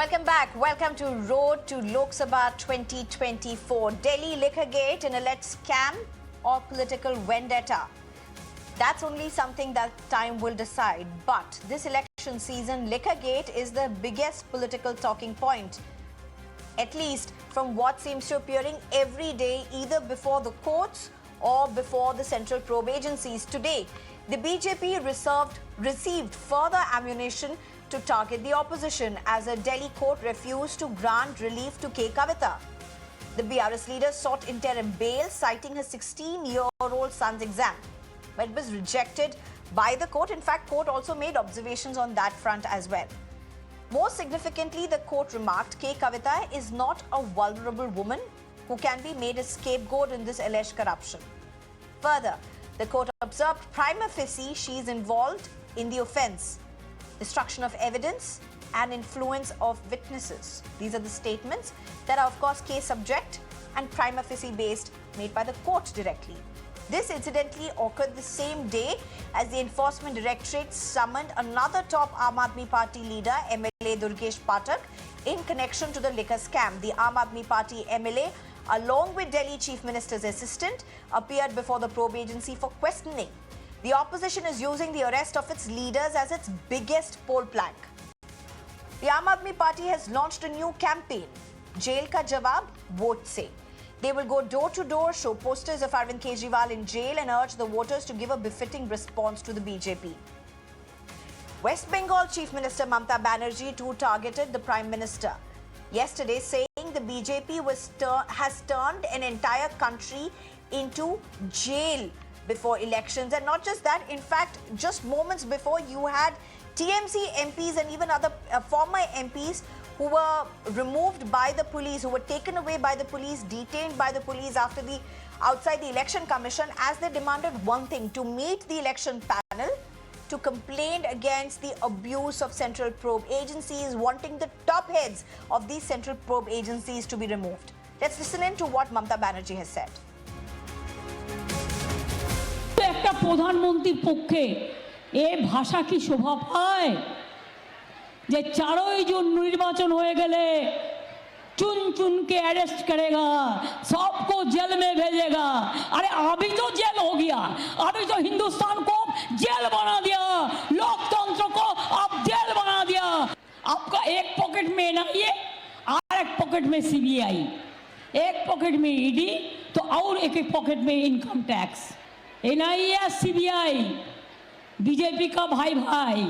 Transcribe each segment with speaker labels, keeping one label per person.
Speaker 1: Welcome back. Welcome to Road to Lok Sabha 2024. Delhi Liquorgate, an alleged scam or political vendetta. That's only something that time will decide. But this election season, Liquorgate is the biggest political talking point. At least from what seems to appearing every day, either before the courts or before the central probe agencies. Today, the BJP received further ammunition to target the opposition as a Delhi court refused to grant relief to K Kavitha. The BRS leader sought interim bail, citing her 16-year-old son's exam, but it was rejected by the court. In fact, court also made observations on that front as well. More significantly, the court remarked K Kavitha is not a vulnerable woman who can be made a scapegoat in this alleged corruption. Further, the court observed prima facie she is involved in the offence, destruction of evidence and influence of witnesses. These are the statements that are of course case subject and prima facie based, made by the court directly. This incidentally occurred the same day as the Enforcement Directorate summoned another top Aam Aadmi Party leader, MLA Durgesh Pathak, in connection to the liquor scam. The Aam Aadmi Party MLA, along with Delhi Chief Minister's assistant, appeared before the probe agency for questioning. The opposition is using the arrest of its leaders as its biggest poll plank. The Aam Aadmi Party has launched a new campaign, Jail Ka Jawab, Vote Se. They will go door to door, show posters of Arvind Kejriwal in jail and urge the voters to give a befitting response to the BJP. West Bengal Chief Minister Mamata Banerjee too targeted the Prime Minister yesterday, saying the BJP has turned an entire country into jail before elections. And not just that, in fact, just moments before, you had TMC MPs and even other former MPs who were removed by the police, who were taken away by the police, detained by the police outside the Election Commission, as they demanded one thing: to meet the election panel to complain against the abuse of central probe agencies, wanting the top heads of these central probe agencies to be removed. Let's listen in to what Mamata Banerjee has said.
Speaker 2: একটা প্রধানমন্ত্রীর পক্ষে এ ভাষা কি শোভা পায় যে 4 June নির্বাচন হয়ে গেলে चुन चुन के अरेस्ट करेगा, सबको जेल में भेजेगा। अरे अभी तो जेल हो गया, अभी तो हिंदुस्तान को जेल बना दिया, लोकतंत्र को अब जेल बना दिया। आपका एक पॉकेट में एनआईए और एक पॉकेट में सीबीआई, एक पॉकेट में ईडी, तो और एक पॉकेट में income tax. NIA CBI BJP का भाई भाई।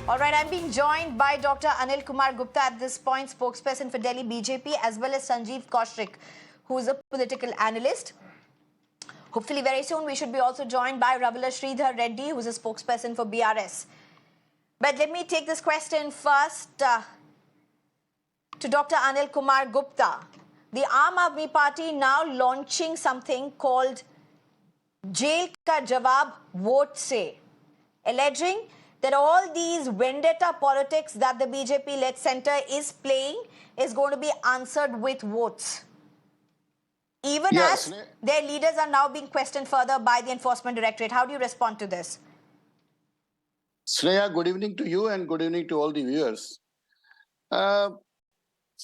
Speaker 1: All right, I'm being joined by Dr. Anil Kumar Gupta at this point, spokesperson for Delhi BJP, as well as Sneha Koshy, who is a political analyst. Hopefully very soon we should be also joined by Ravula Sridhar Reddy, who is a spokesperson for BRS. But let me take this question first to Dr. Anil Kumar Gupta. The Aam Aadmi Party now launching something called Jail Ka Jawab, Vote Se, alleging that all these vendetta politics that the BJP-led centre is playing is going to be answered with votes. Even as their leaders are now being questioned further by the Enforcement Directorate. How do you respond to this?
Speaker 3: Sneha, good evening to you and good evening to all the viewers.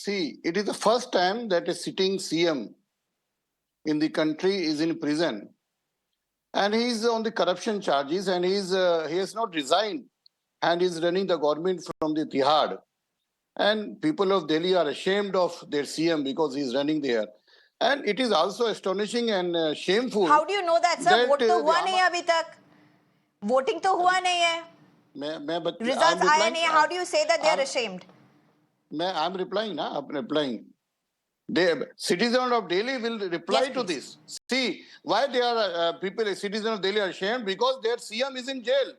Speaker 3: See, it is the first time that a sitting CM in the country is in prison. And he is on the corruption charges, and he has not resigned and is running the government from the Tihar. And people of Delhi are ashamed of their CM because he is running there. And it is also astonishing and shameful.
Speaker 1: How do you know that, sir? Vote to hua nahi hai abhi tak. Voting to hua nahi hai. Results aaya nahi hai. How do you say that they are ashamed?
Speaker 3: I am replying, I am replying. The citizens of Delhi will reply to this. See, why they are citizens of Delhi are ashamed? Because their CM is in jail.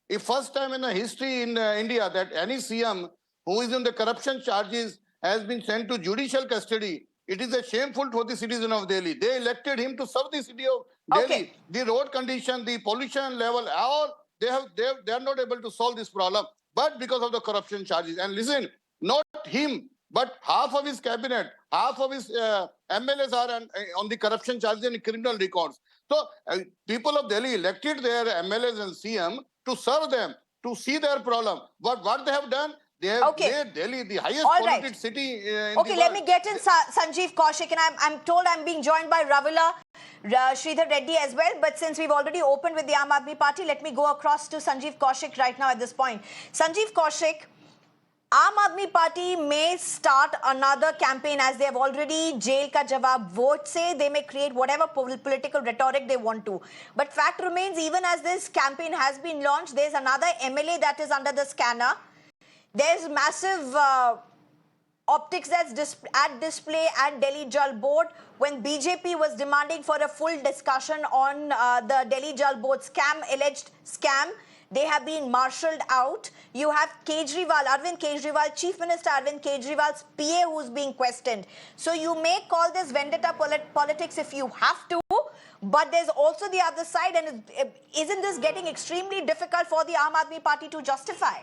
Speaker 3: It's first time in the history in India that any CM who is in the corruption charges has been sent to judicial custody. It is a shameful for the citizen of Delhi. They elected him to serve the city of Delhi. The road condition, the pollution level, all they are not able to solve this problem. But because of the corruption charges, and listen, not him, But half of his cabinet, half of his MLAs are on the corruption charges and criminal records. So people of Delhi elected their MLAs and CM to serve them, to see their problem. But what they have done, they have made Delhi the highest polluted city in the world.
Speaker 1: Okay, let me get in Sanjeev Kaushik, and I'm told I'm being joined by Ravula Sridhar Reddy as well. But since we've already opened with the Aam Aadmi Party, let me go across to Sanjeev Kaushik right now at this point. Sanjeev Kaushik, Aam Aadmi Party may start another campaign, as they have already jail ka jawab vote say. They may create whatever political rhetoric they want to. But fact remains, even as this campaign has been launched, there's another MLA that is under the scanner. There's massive optics that's at display at Delhi Jal Board when BJP was demanding for a full discussion on the Delhi Jal Board scam, alleged scam. They have been marshalled out. You have Kejriwal, Arvind Kejriwal, Chief Minister Arvind Kejriwal's PA who's being questioned. So you may call this vendetta politics if you have to, but there's also the other side, and isn't this getting extremely difficult for the Aam Aadmi Party to justify?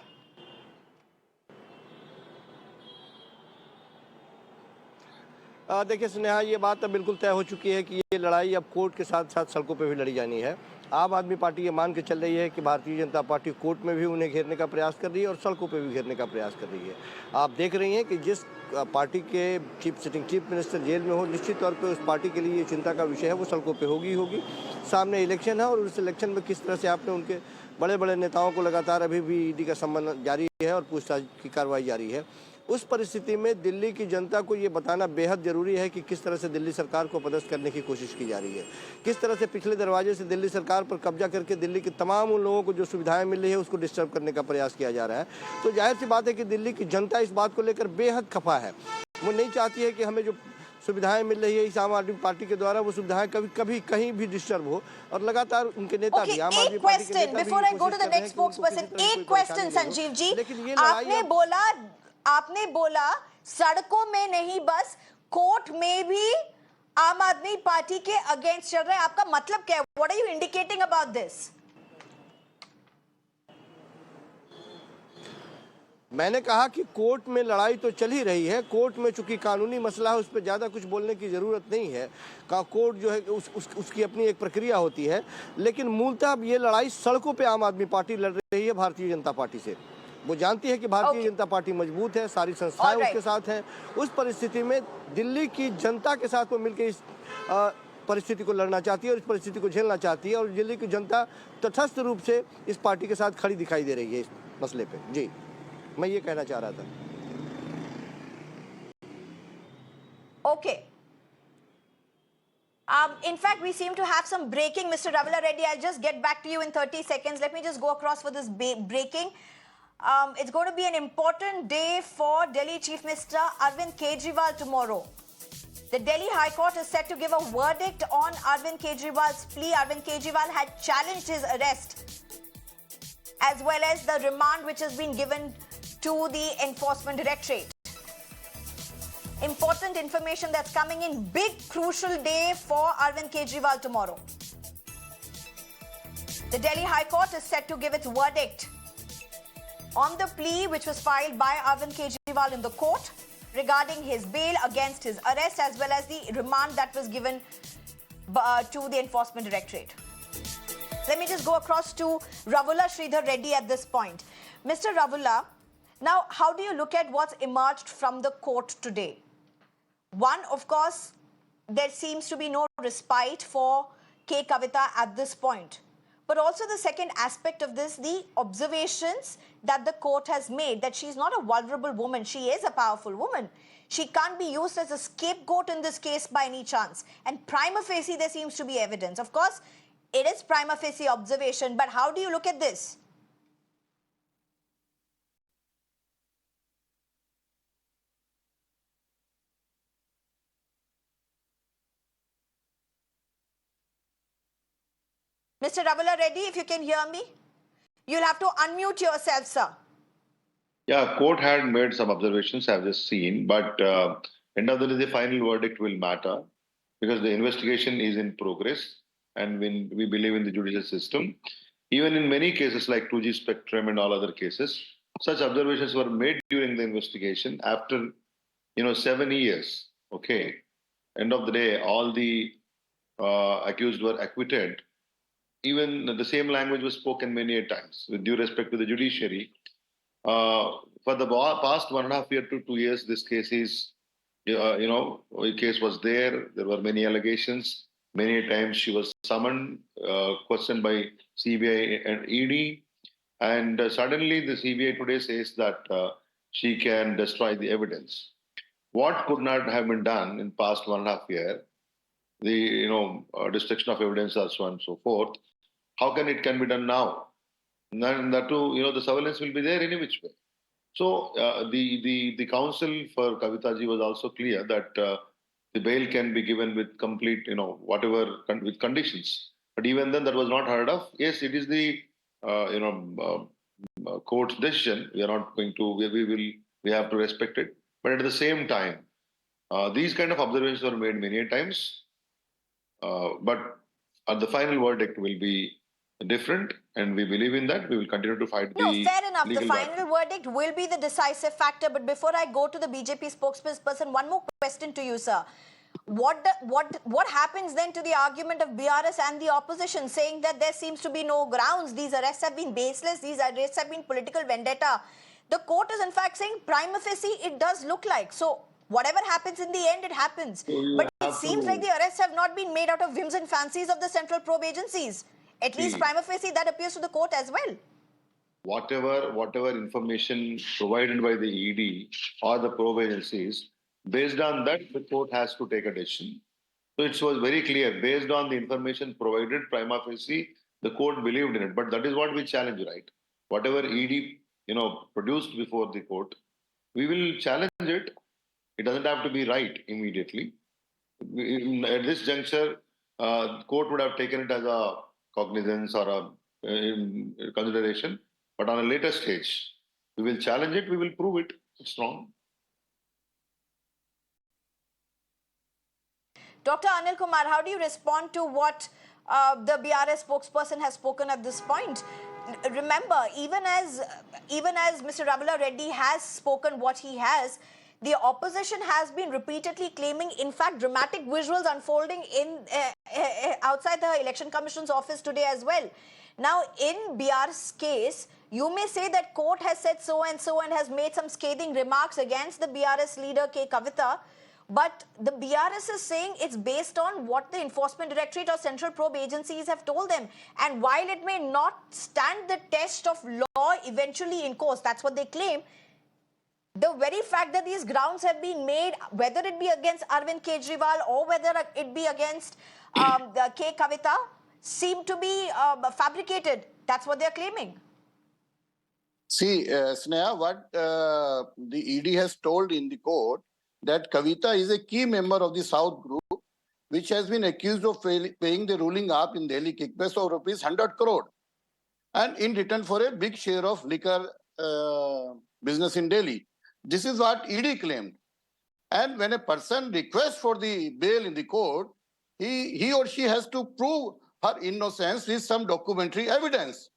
Speaker 4: देखिए स्नेहा, ये बात अब बिल्कुल तय हो चुकी है कि ये लड़ाई अब कोर्ट के साथ साथ सड़कों पे भी लड़ी जानी है। आम आदमी पार्टी ये मान के चल रही है कि भारतीय जनता पार्टी कोर्ट में भी उन्हें घेरने का प्रयास कर रही है और सड़कों पे भी घेरने का प्रयास कर रही है। आप देख रही हैं कि जिस पार्टी के चीफ मिनिस्टर जेल में हो, निश्चित तौर पे उस पार्टी के लिए ये चिंता का विषय है, वो सड़कों पे होगी। सामने इलेक्शन है और उस इलेक्शन में किस तरह से आपने उनके बड़े बड़े नेताओं को लगातार अभी भी ईडी का संबंध जारी है और पूछताछ की कार्रवाई जारी है। उस परिस्थिति में दिल्ली की जनता को ये बताना बेहद ज़रूरी है कि किस तरह से दिल्ली सरकार को पदस्थ करने की कोशिश की जा रही है, किस तरह से पिछले दरवाजे से दिल्ली सरकार पर कब्जा करके दिल्ली के तमाम उन लोगों को जो सुविधाएं मिल रही है उसको डिस्टर्ब करने का प्रयास किया जा रहा है। तो जाहिर सी बात है कि दिल्ली की जनता इस बात को लेकर बेहद खफा है। वो नहीं चाहती है कि हमें जो सुविधाएं मिल रही है इस आम आदमी पार्टी के द्वारा, वो सुविधाएं कभी कहीं भी डिस्टर्ब हो, और लगातार उनके नेता भी आम आदमी पार्टी के नेता
Speaker 1: before I go to the next spokesperson, एक क्वेश्चन संजीव जी, आपने बोला सड़कों में नहीं बस कोर्ट में भी आम आदमी पार्टी के अगेंस्ट चल रहा है। आपका मतलब क्या है? What are you indicating about this?
Speaker 4: मैंने कहा कि कोर्ट में लड़ाई तो चल ही रही है। कोर्ट में चूंकि कानूनी मसला है उस पर ज़्यादा कुछ बोलने की ज़रूरत नहीं है। कोर्ट जो है उसकी अपनी एक प्रक्रिया होती है, लेकिन मूलतः ये लड़ाई सड़कों पे आम आदमी पार्टी लड़ रही है भारतीय जनता पार्टी से। वो जानती है कि भारतीय जनता पार्टी मजबूत है, सारी संस्थाएं उसके साथ हैं। उस परिस्थिति में दिल्ली की जनता के साथ वो मिलकर इस परिस्थिति को लड़ना चाहती है और इस परिस्थिति को झेलना चाहती है, और दिल्ली की जनता तटस्थ रूप से इस पार्टी के साथ खड़ी दिखाई दे रही है इस मसले पे। जी, मैं ये कहना चाह रहा था।
Speaker 1: Okay. In fact, we seem to have some breaking. Mr. Ravula Reddy, I'll just get back to you in 30 seconds. Let me just go across for this breaking. It's going to be an important day for Delhi Chief Minister Arvind Kejriwal tomorrow. The Delhi High Court is set to give a verdict on Arvind Kejriwal's plea. Arvind Kejriwal had challenged his arrest, as well as the remand which has been given to the Enforcement Directorate. Important information that's coming in. Big, crucial day for Arvind Kejriwal tomorrow. The Delhi High Court is set to give its verdict on the plea which was filed by Arvind Kejriwal in the court regarding his bail against his arrest, as well as the remand that was given to the Enforcement Directorate. Let me just go across to Ravula Sridhar Reddy at this point. Mr. Ravula, now how do you look at what's emerged from the court today? One, of course, there seems to be no respite for K Kavitha at this point. But also the second aspect of this, the observations that the court has made, that she's not a vulnerable woman, she is a powerful woman. She can't be used as a scapegoat in this case by any chance. And prima facie, there seems to be evidence. Of course, it is prima facie observation, but how do you look at this? Mr. Ravula Reddy, if you can hear me, you'll have to unmute yourself, sir.
Speaker 5: Yeah, court had made some observations I've just seen, but end of the day, the final verdict will matter because the investigation is in progress, and when we believe in the judicial system, even in many cases like 2G spectrum and all other cases, such observations were made during the investigation after 7 years. Okay. End of the day, all the accused were acquitted. Even the same language was spoken many a times. With due respect to the judiciary, for the past 1.5 year to 2 years, this case is, the case was there. There were many allegations. Many times she was summoned, questioned by CBI and ED, and suddenly the CBI today says that she can destroy the evidence. What could not have been done in past 1.5 year, the destruction of evidence, and so on and so forth. How can it can be done now? And that too, the surveillance will be there any which way. So the counsel for Kavitha ji was also clear that the bail can be given with complete, whatever with conditions. But even then, that was not heard of. Yes, it is the court's decision. We are not going to. We have to respect it. But at the same time, these kind of observations were made many times. But the final verdict will be different, and we believe in that. We will continue to fight
Speaker 1: No,
Speaker 5: the
Speaker 1: fair enough. The
Speaker 5: legal
Speaker 1: final
Speaker 5: battle.
Speaker 1: verdict will be the decisive factor. But before I go to the BJP spokesperson, one more question to you, sir. What happens then to the argument of BRS and the opposition saying that there seems to be no grounds? These arrests have been baseless. These arrests have been political vendetta. The court is in fact saying prima facie it does look like. So whatever happens in the end, it happens.
Speaker 5: So
Speaker 1: but it seems like the arrests have not been made out of whims and fancies of the central probe agencies. At least prima facie that appears to the court as well.
Speaker 5: Whatever information provided by the ED or the probe agencies, based on that, the court has to take a decision. So it was very clear, based on the information provided, prima facie, the court believed in it. But that is what we challenge, right? Whatever ED, produced before the court, we will challenge it. It doesn't have to be right immediately. At this juncture, the court would have taken it as a cognizance or a consideration. But on a later stage, we will challenge it. We will prove it. It's wrong.
Speaker 1: Dr. Anil Kumar, how do you respond to what the BRS spokesperson has spoken at this point? Remember, even as Mr. Ravula Reddy has spoken what he has, the opposition has been repeatedly claiming, in fact, dramatic visuals unfolding in outside the Election Commission's office today as well. Now, in BR's case, you may say that court has said so and has made some scathing remarks against the BRS leader K Kavitha. But the BRS is saying it's based on what the Enforcement Directorate or central probe agencies have told them. And while it may not stand the test of law eventually in course, that's what they claim, the very fact that these grounds have been made, whether it be against Arvind Kejriwal or whether it be against K Kavitha, seem to be fabricated. That's what they're claiming.
Speaker 3: See, Sneha, what the ED has told in the court, that Kavitha is a key member of the South Group, which has been accused of paying the ruling up in Delhi kickbacks of rupees 100 crore, and in return for a big share of liquor business in Delhi. This is what ED claimed. And when a person requests for the bail in the court, he or she has to prove her innocence with some documentary evidence,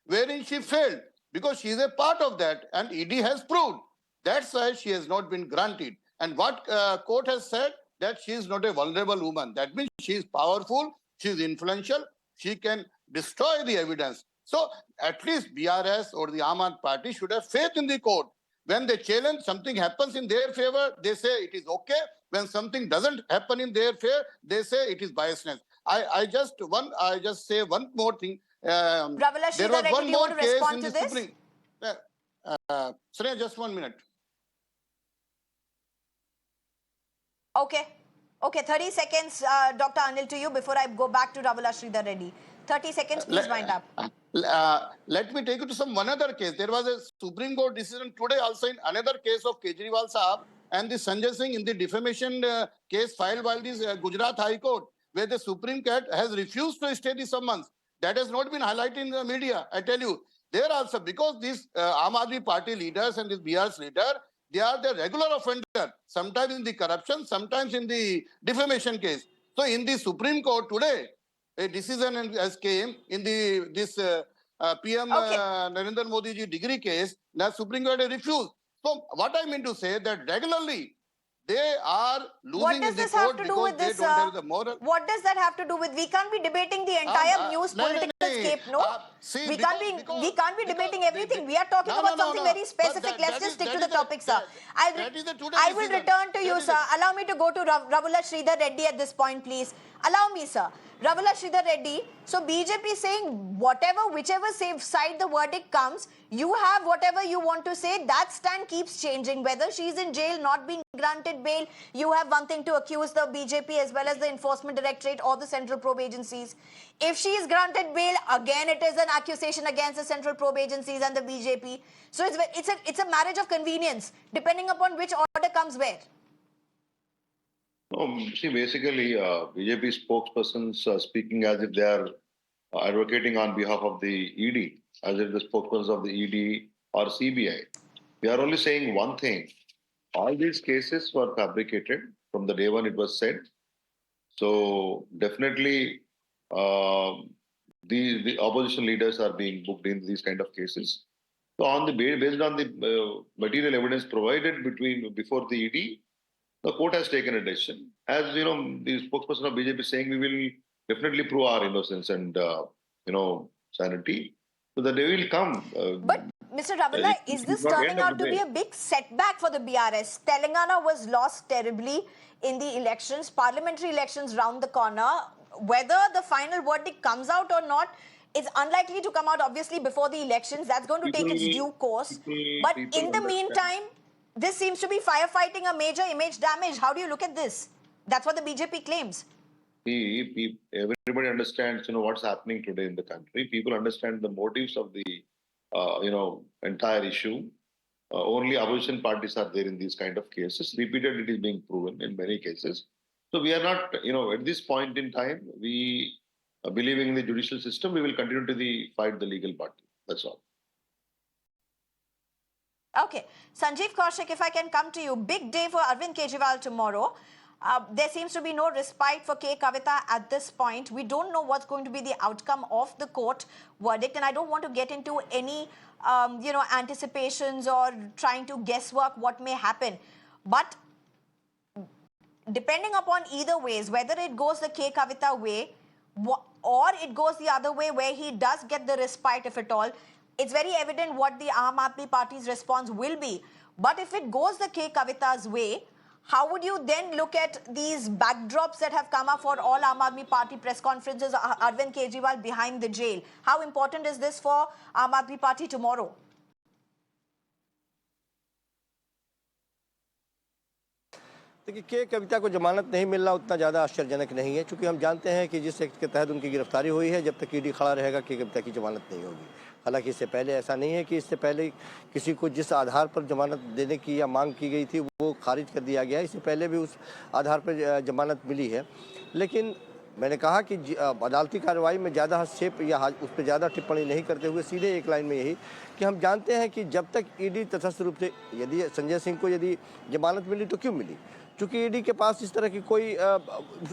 Speaker 3: wherein she failed because she is a part of that, and ED has proved. That's why she has not been granted. And what court has said, that she is not a vulnerable woman. That means she is powerful, she is influential, she can destroy the evidence. So at least BRS or the Aam Aadmi Party should have faith in the court. When they challenge, something happens in their favor, they say it is okay. When something doesn't happen in their favor, they say it is biasness. I just say one more thing.
Speaker 1: Ravula Sridhar Reddy, do you want to respond to this?
Speaker 3: Sneha, just 1 minute.
Speaker 1: Okay. Okay, 30 seconds, Dr. Anil, to you before I go back to Ravula Sridhar Reddy. 30 seconds, please wind up.
Speaker 3: Let me take you to one other case. There was a Supreme Court decision today also in another case of Kejriwal Saab and the Sanjay Singh in the defamation case filed by this Gujarat High Court, where the Supreme Court has refused to stay the summons. That has not been highlighted in the media, I tell you. There also, because these Aam Aadmi Party leaders and this BR's leader, they are the regular offender, sometimes in the corruption, sometimes in the defamation case. So in the Supreme Court today, a decision has came in this PM Narendra Modi ji degree case, the Supreme Court has refused. So what I mean to say that regularly They are
Speaker 1: What
Speaker 3: losing
Speaker 1: does
Speaker 3: in the
Speaker 1: this have
Speaker 3: court
Speaker 1: to do
Speaker 3: because
Speaker 1: with
Speaker 3: they
Speaker 1: this,
Speaker 3: don't have the moral.
Speaker 1: What does that have to do with? We can't be debating the entire news
Speaker 3: No, no,
Speaker 1: political
Speaker 3: no.
Speaker 1: scape, no?
Speaker 3: See,
Speaker 1: We can't be debating everything. We are talking
Speaker 3: no,
Speaker 1: about
Speaker 3: no,
Speaker 1: something
Speaker 3: no.
Speaker 1: very
Speaker 3: But
Speaker 1: specific. Let's just stick to the topic, sir.
Speaker 3: that is the today
Speaker 1: I will
Speaker 3: decision.
Speaker 1: return to you,
Speaker 3: That is
Speaker 1: sir. Allow me to go to Ravula Sridhar Reddy at this point, please. Allow me, sir. Ravula Sridhar Reddy, so BJP is saying whichever side the verdict comes, you have whatever you want to say. That stand keeps changing. Whether she's in jail, not being granted bail, you have one thing to accuse the BJP as well as the Enforcement Directorate or the Central Probe agencies. If she is granted bail, again it is an accusation against the Central Probe agencies and the BJP. So it's a marriage of convenience, depending upon which order comes where.
Speaker 5: No, see, basically, BJP spokespersons are speaking as if they are advocating on behalf of the ED, as if the spokespersons of the ED or CBI. We are only saying one thing. All these cases were fabricated from the day one it was said. So definitely, the opposition leaders are being booked in these kind of cases. So based on the material evidence provided before the ED, the court has taken a decision. As you know, the spokesperson of BJP is saying we will definitely prove our innocence and sanity. So the day will come.
Speaker 1: But Mr. Ravula, is this turning out to be a big setback for the BRS? Telangana was lost terribly in the elections, parliamentary elections round the corner. Whether the final verdict comes out or not, it's unlikely to come out obviously before the elections. That's going to take its due course. But in the meantime, this seems to be firefighting a major image damage. How do you look at this? That's what the BJP claims.
Speaker 5: Everybody understands, what's happening today in the country. People understand the motives of the, entire issue. Only opposition parties are there in these kind of cases. Repeatedly, it is being proven in many cases. So we are not, at this point in time, we believing in the judicial system, we will continue to fight the legal party. That's all.
Speaker 1: Okay. Sanjeev Kaushik, if I can come to you. Big day for Arvind Kejriwal tomorrow. There seems to be no respite for K Kavitha at this point. We don't know what's going to be the outcome of the court verdict, and I don't want to get into any, anticipations or trying to guesswork what may happen. But depending upon either ways, whether it goes the K Kavitha way or it goes the other way where he does get the respite, if at all, it's very evident what the Aam Aadmi Party's response will be. But if it goes the K Kavitha's way, how would you then look at these backdrops that have come up for all Aam Aadmi Party press conferences, Arvind Kejriwal behind the jail? How important is this for Aam Aadmi Party tomorrow?
Speaker 4: देखिए, के कविता को जमानत नहीं मिलना उतना ज़्यादा आश्चर्यजनक नहीं है, क्योंकि हम जानते हैं कि जिस एक्ट के तहत उनकी गिरफ्तारी हुई है, जब तक ईडी खड़ा रहेगा के कविता की जमानत नहीं होगी। हालांकि इससे पहले ऐसा नहीं है कि इससे पहले किसी को जिस आधार पर जमानत देने की या मांग की गई थी वो खारिज कर दिया गया है। इससे पहले भी उस आधार पर जमानत मिली है। लेकिन मैंने कहा कि अदालती कार्रवाई में ज़्यादा हस्तक्षेप या उस पर ज़्यादा टिप्पणी नहीं करते हुए सीधे एक लाइन में यही कि हम जानते हैं कि जब तक ईडी तटस्थ रूप से यदि संजय सिंह को यदि जमानत मिली तो क्यों मिली, चूँकि ईडी के पास इस तरह की कोई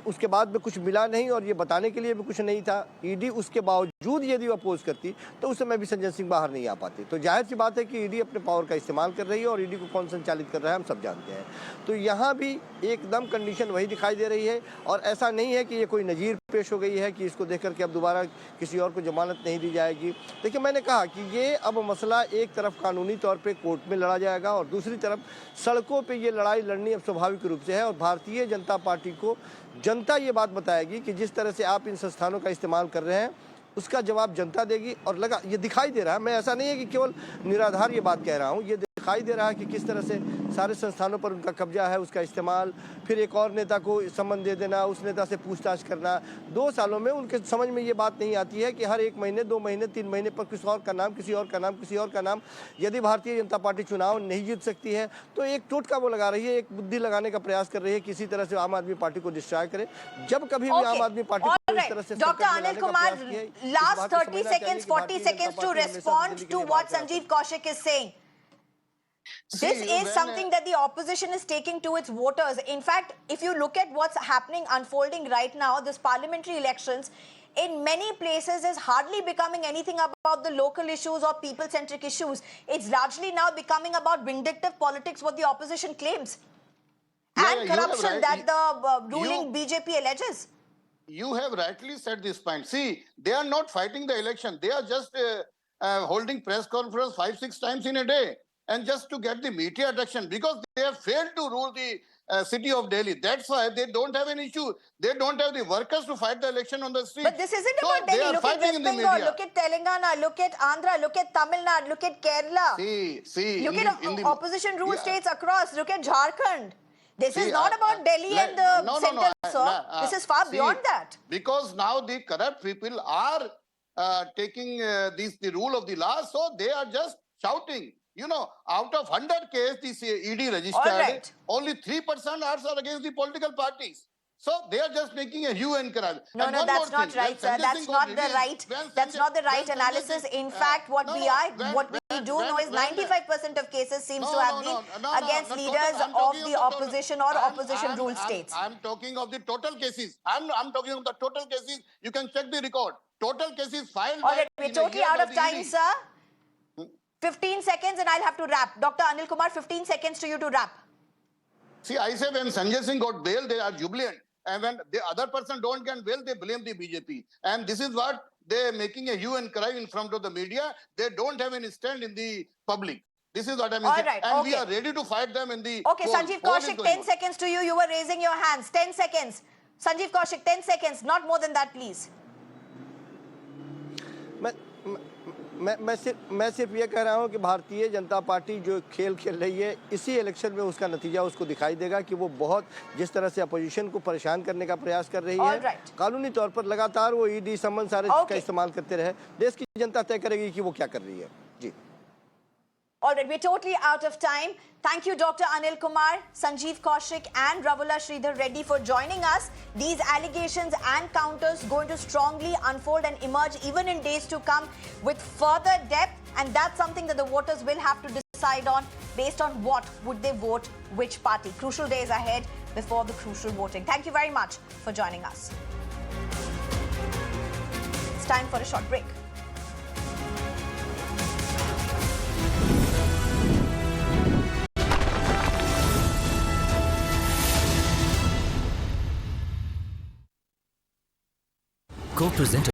Speaker 4: उसके बाद में कुछ मिला नहीं और ये बताने के लिए भी कुछ नहीं था। ईडी उसके बावजूद यदि वो अपोज करती तो उस समय भी संजय सिंह बाहर नहीं आ पाते। तो जाहिर सी बात है कि ईडी अपने पावर का इस्तेमाल कर रही है और ईडी को कौन संचालित कर रहा है हम सब जानते हैं। तो यहाँ भी एकदम कंडीशन वही दिखाई दे रही है और ऐसा नहीं है कि ये कोई नज़ीर पेश हो गई है कि इसको देख करके अब दोबारा किसी और को जमानत नहीं दी जाएगी। देखिए, मैंने कहा कि ये अब मसला एक तरफ कानूनी तौर पे कोर्ट में लड़ा जाएगा और दूसरी तरफ सड़कों पे ये लड़ाई लड़नी अब स्वाभाविक रूप से है और भारतीय जनता पार्टी को जनता ये बात बताएगी कि जिस तरह से आप इन संस्थानों का इस्तेमाल कर रहे हैं उसका जवाब जनता देगी। और ये दिखाई दे रहा है, मैं ऐसा नहीं है कि केवल निराधार ये बात कह रहा हूँ, ये दिखाई दे रहा है कि किस तरह से सारे संस्थानों पर उनका कब्जा है, उसका इस्तेमाल, फिर एक और नेता को सम्मन दे देना, उस नेता से पूछताछ करना। 2 सालों में उनके समझ में ये बात नहीं आती है कि हर 1 महीने 2 महीने 3 महीने पर किसी और का नाम, किसी और का नाम, किसी और का नाम। यदि भारतीय जनता पार्टी चुनाव नहीं जीत सकती है तो एक टोटका वो लगा रही है, एक बुद्धि लगाने का प्रयास कर रही है, किसी तरह से आम आदमी पार्टी को डिस्ट्रॉय करे। जब कभी भी आम आदमी पार्टी को इस तरह से
Speaker 1: Dr. Anil Kumar, last 30 seconds, 40 seconds to respond to what Sanjeev Kaushik is saying. This is something that the opposition is taking to its voters. In fact, if you look at what's happening, unfolding right now, this parliamentary elections, in many places is hardly becoming anything about the local issues or people-centric issues. It's largely now becoming about vindictive politics, what the opposition claims. and
Speaker 3: you have
Speaker 1: corruption
Speaker 3: right.
Speaker 1: that the ruling
Speaker 3: you-
Speaker 1: BJP alleges.
Speaker 3: You have rightly said this point. See, they are not fighting the election. They are just holding press conference 5-6 times in a day, and just to get the media attention, because they have failed to rule the city of Delhi. That's why they don't have an issue. They don't have the workers to fight the election on the street.
Speaker 1: But this isn't
Speaker 3: So
Speaker 1: about
Speaker 3: they
Speaker 1: Delhi.
Speaker 3: are
Speaker 1: Look at
Speaker 3: fighting
Speaker 1: West
Speaker 3: in the
Speaker 1: Bengal,
Speaker 3: media.
Speaker 1: look at Telangana, look at Andhra, look at Tamil Nadu, look at Kerala.
Speaker 3: See.
Speaker 1: Look
Speaker 3: in
Speaker 1: at
Speaker 3: the
Speaker 1: opposition rule
Speaker 3: yeah.
Speaker 1: states across. Look at Jharkhand. This is
Speaker 3: See,
Speaker 1: not about Delhi and the
Speaker 3: no,
Speaker 1: central, sir. This is far
Speaker 3: see,
Speaker 1: beyond that.
Speaker 3: Because now the corrupt people are taking the rule of the law, so they are just shouting. You know, out of 100 cases, the ED registered,
Speaker 1: right.
Speaker 3: only 3% are against the political parties. So they are just making a hue and cry.
Speaker 1: No,
Speaker 3: And
Speaker 1: no,
Speaker 3: one
Speaker 1: that's
Speaker 3: more
Speaker 1: not
Speaker 3: thing,
Speaker 1: right, sir. That's not the right. That's not the right analysis. In fact, what we do know is 95% of cases seems to have been against leaders of the opposition or opposition rule states.
Speaker 3: I'm talking of the total cases. I'm talking of the total cases. You can check the record. Total cases filed.
Speaker 1: All right, we're
Speaker 3: in a
Speaker 1: totally
Speaker 3: year
Speaker 1: out
Speaker 3: by
Speaker 1: of
Speaker 3: the
Speaker 1: time,
Speaker 3: ED.
Speaker 1: sir. 15 seconds and I'll have to wrap. Dr. Anil Kumar, 15 seconds to you to wrap.
Speaker 3: See, I say when Sanjay Singh got bail, they are jubilant. And when the other person don't get bail, they blame the BJP. And this is what they're making a hue and cry in front of the media. They don't have any stand in the public. This is what I mean.
Speaker 1: All right,
Speaker 3: and
Speaker 1: okay.
Speaker 3: we are ready to fight them in the
Speaker 1: Okay,
Speaker 3: poll.
Speaker 1: Sanjeev
Speaker 3: Poll is
Speaker 1: Kaushik,
Speaker 3: going
Speaker 1: 10
Speaker 3: on.
Speaker 1: seconds to you. You were raising your hands. 10 seconds. Sanjeev Kaushik, 10 seconds. Not more than that, please.
Speaker 4: मैं सिर्फ ये कह रहा हूँ कि Bharatiya Janata party जो खेल खेल रही है, इसी इलेक्शन में उसका नतीजा उसको दिखाई देगा कि वो बहुत जिस तरह से अपोजिशन को परेशान करने का प्रयास कर रही है, कानूनी तौर पर लगातार वो ईडी समन सारे का इस्तेमाल करते रहे, देश की जनता तय करेगी कि वो क्या कर रही है। जी।
Speaker 1: All right, we're totally out of time. Thank you, Dr. Anil Kumar, Sanjeev Kaushik and Ravula Sridhar Reddy for joining us. These allegations and counters going to strongly unfold and emerge even in days to come with further depth, and that's something that the voters will have to decide on based on what would they vote which party. Crucial days ahead before the crucial voting. Thank you very much for joining us. It's time for a short break.
Speaker 6: Co-presented